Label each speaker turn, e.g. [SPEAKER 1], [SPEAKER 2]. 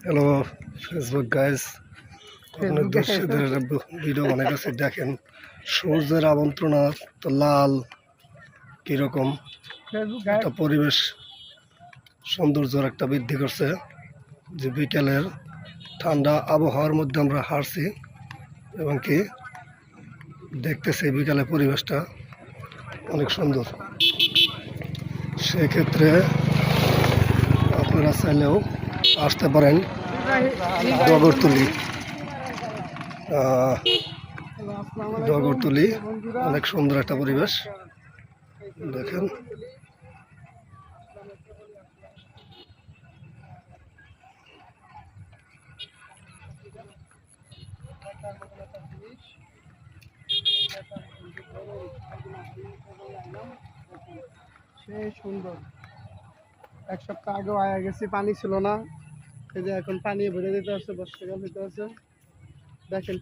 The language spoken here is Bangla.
[SPEAKER 1] হ্যালো ফেসবুক গাইস, আপনার দর্শকদের ভিডিও বানাইতেছি। দেখেন সূর্যের আমন্ত্রণা তো লাল কিরকম একটা পরিবেশ সৌন্দর্য একটা বৃদ্ধি করছে। যে বিকেলের ঠান্ডা আবহাওয়ার মধ্যে আমরা হাঁটছি এবং কি দেখতেছি বিকালের পরিবেশটা অনেক সুন্দর। সেক্ষেত্রে আপনারা চাইলেও আসতে পারেন ডগরতুলি অনেক সুন্দর একটা পরিবেশ। দেখেন
[SPEAKER 2] সেই সুন্দর। এক সপ্তাহ আগেও আয়া গেছি, পানি ছিল না। এই যে এখন পানি ভরে দিতে আছে, বর্ষাকাল হইতে আছে। দেখেন